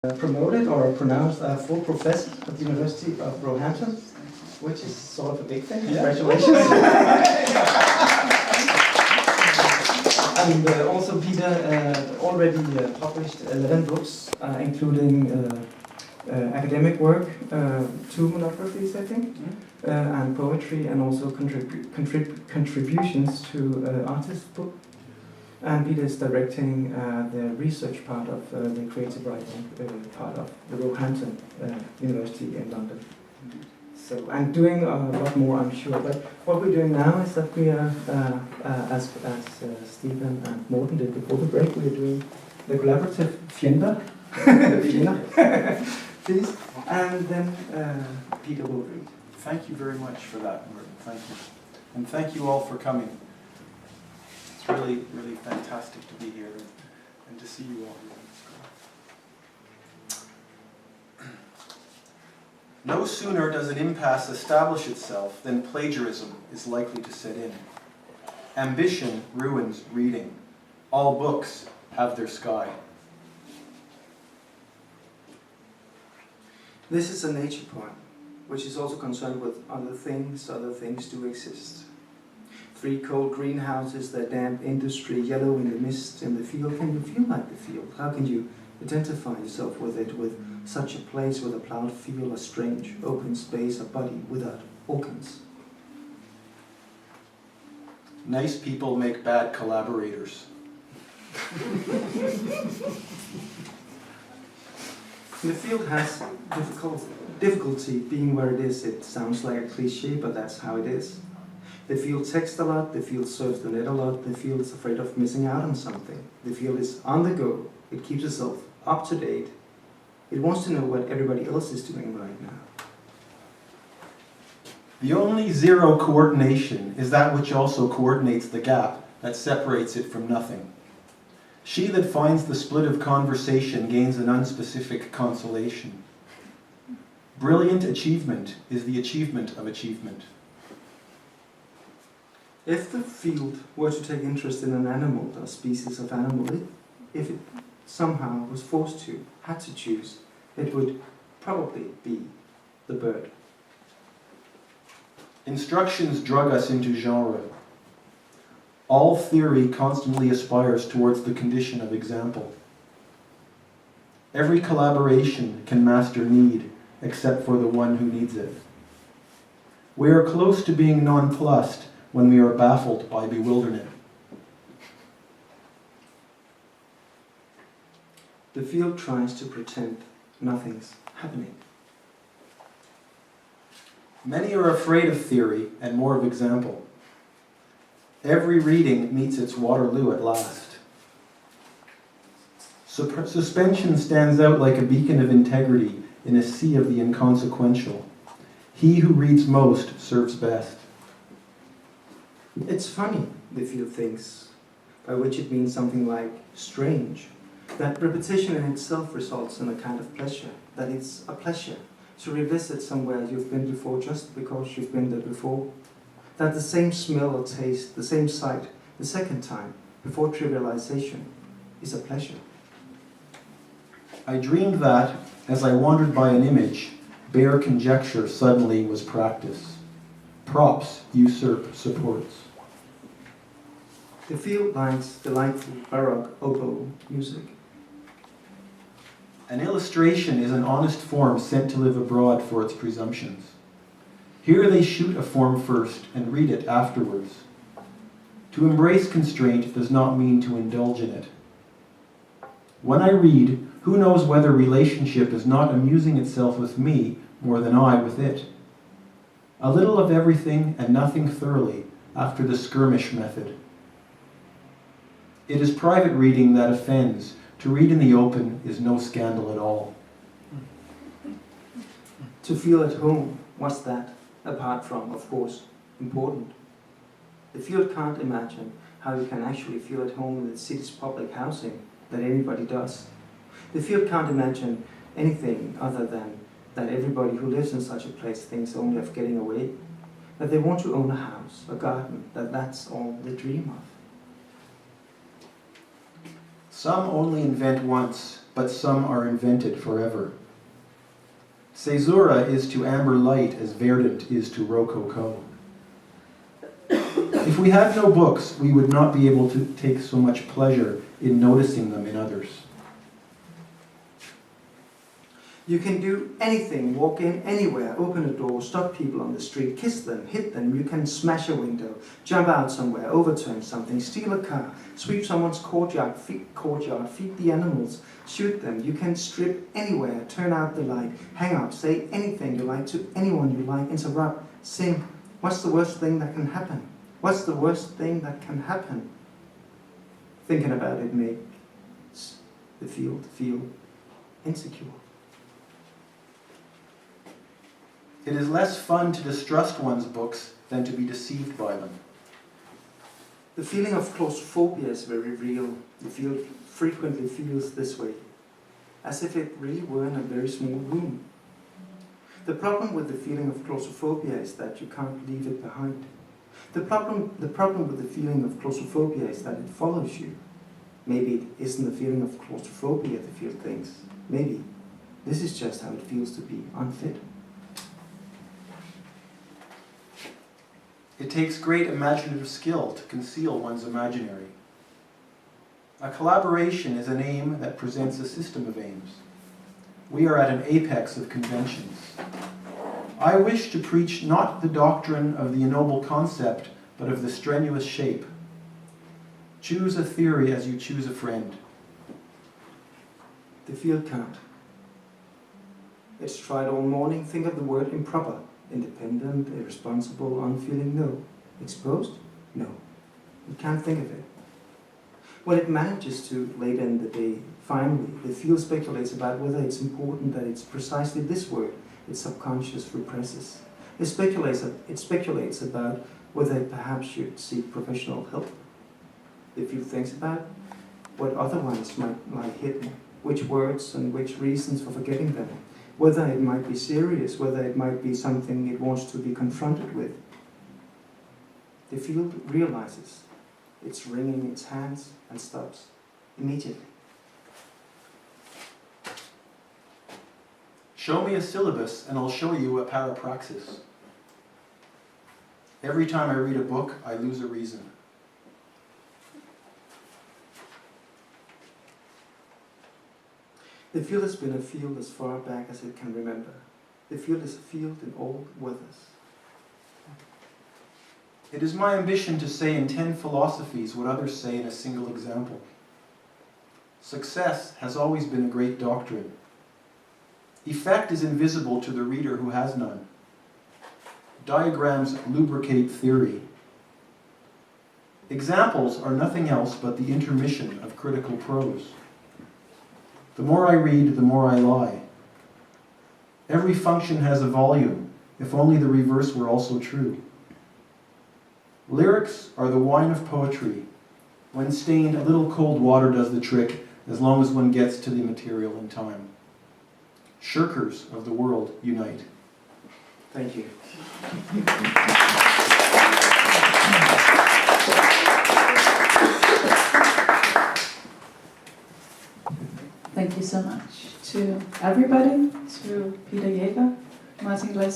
promoted or pronounced a full professor at the University of Roehampton, which is sort of a big thing. Congratulations. And also Peter already published 11 books, including academic work, 2 monographies, I think, and poetry, and also contributions to artist book. And Peter is directing the research part of the creative writing part of the Roehampton University in London. So I'm doing a lot more, I'm sure. But what we're doing now is that we are, as Stephen and Morten did before the break, we are doing the collaborative Fjender, please, and then Peter will read. Thank you very much for that, Morten. Thank you. And thank you all for coming. It's really, really fantastic to be here and to see you all here. No sooner does an impasse establish itself than plagiarism is likely to set in. Ambition ruins reading. All books have their sky. This is a nature poem, which is also concerned with other things do exist. 3 cold greenhouses, their damp industry, yellow in the mist in the field. Can you feel like the field? How can you identify yourself with it, with such a place with a plowed field, a strange open space, a body without organs? Nice people make bad collaborators. The field has difficulty being where it is. It sounds like a cliche, but that's how it is. The field texts a lot, the field surfs the net a lot, the field is afraid of missing out on something. The field is on the go, it keeps itself up to date. It wants to know what everybody else is doing right now. The only zero coordination is that which also coordinates the gap that separates it from nothing. She that finds the split of conversation gains an unspecific consolation. Brilliant achievement is the achievement of achievement. If the field were to take interest in an animal, a species of animal, if it somehow was forced to, had to choose, it would probably be the bird. Instructions drug us into genre. All theory constantly aspires towards the condition of example. Every collaboration can master need, except for the one who needs it. We are close to being nonplussed when we are baffled by bewilderment. The field tries to pretend nothing's happening. Many are afraid of theory and more of example. Every reading meets its Waterloo at last. Suspension stands out like a beacon of integrity in a sea of the inconsequential. He who reads most serves best. It's funny, the field thinks, by which it means something like strange. That repetition in itself results in a kind of pleasure, that it's a pleasure to revisit somewhere you've been before just because you've been there before. That the same smell or taste, the same sight, the second time, before trivialization, is a pleasure. I dreamed that, as I wandered by an image, bare conjecture suddenly was practice. Props usurp supports. The field likes delightful baroque oboe music. An illustration is an honest form sent to live abroad for its presumptions. Here they shoot a form first and read it afterwards. To embrace constraint does not mean to indulge in it. When I read, who knows whether relationship is not amusing itself with me more than I with it? A little of everything and nothing thoroughly, after the skirmish method. It is private reading that offends. To read in the open is no scandal at all. To feel at home, what's that? Apart from, of course, important. The field can't imagine how you can actually feel at home in the city's public housing, that anybody does. The field can't imagine anything other than that everybody who lives in such a place thinks only of getting away, that they want to own a house, a garden, that that's all they dream of. Some only invent once, but some are invented forever. Caesura is to amber light as verdant is to rococo. If we had no books, we would not be able to take so much pleasure in noticing them in others. You can do anything, walk in anywhere, open a door, stop people on the street, kiss them, hit them. You can smash a window, jump out somewhere, overturn something, steal a car, sweep someone's courtyard, feed the animals, shoot them. You can strip anywhere, turn out the light, hang up, say anything you like to anyone you like, interrupt, sing. What's the worst thing that can happen? What's the worst thing that can happen? Thinking about it makes the field feel insecure. It is less fun to distrust one's books than to be deceived by them. The feeling of claustrophobia is very real. The field frequently feels this way, as if it really were in a very small room. The problem with the feeling of claustrophobia is that you can't leave it behind. The problem with the feeling of claustrophobia is that it follows you. Maybe it isn't the feeling of claustrophobia the field thinks. Maybe this is just how it feels to be unfit. It takes great imaginative skill to conceal one's imaginary. A collaboration is an aim that presents a system of aims. We are at an apex of conventions. I wish to preach not the doctrine of the ennoble concept, but of the strenuous shape. Choose a theory as you choose a friend. The field can't. It's tried all morning. Think of the word improper. Independent, irresponsible, unfeeling, no. Exposed? No. You can't think of it. When it manages to, later in the day, finally, the field speculates about whether it's important that it's precisely this word its subconscious represses. It speculates about whether it perhaps should seek professional help. The field thinks about what other ones might lie hidden, which words and which reasons for forgetting them, whether it might be serious, whether it might be something it wants to be confronted with. The field realizes it's wringing its hands and stops immediately. Show me a syllabus and I'll show you a parapraxis. Every time I read a book, I lose a reason. The field has been a field as far back as it can remember. The field is a field in all weathers. It is my ambition to say in 10 philosophies what others say in a single example. Success has always been a great doctrine. Effect is invisible to the reader who has none. Diagrams lubricate theory. Examples are nothing else but the intermission of critical prose. The more I read, the more I lie. Every function has a volume, if only the reverse were also true. Lyrics are the wine of poetry. When stained, a little cold water does the trick, as long as one gets to the material in time. Shirkers of the world unite. Thank you. Thank you so much to everybody, to Peter Jaeger, Martin Glaz Serup.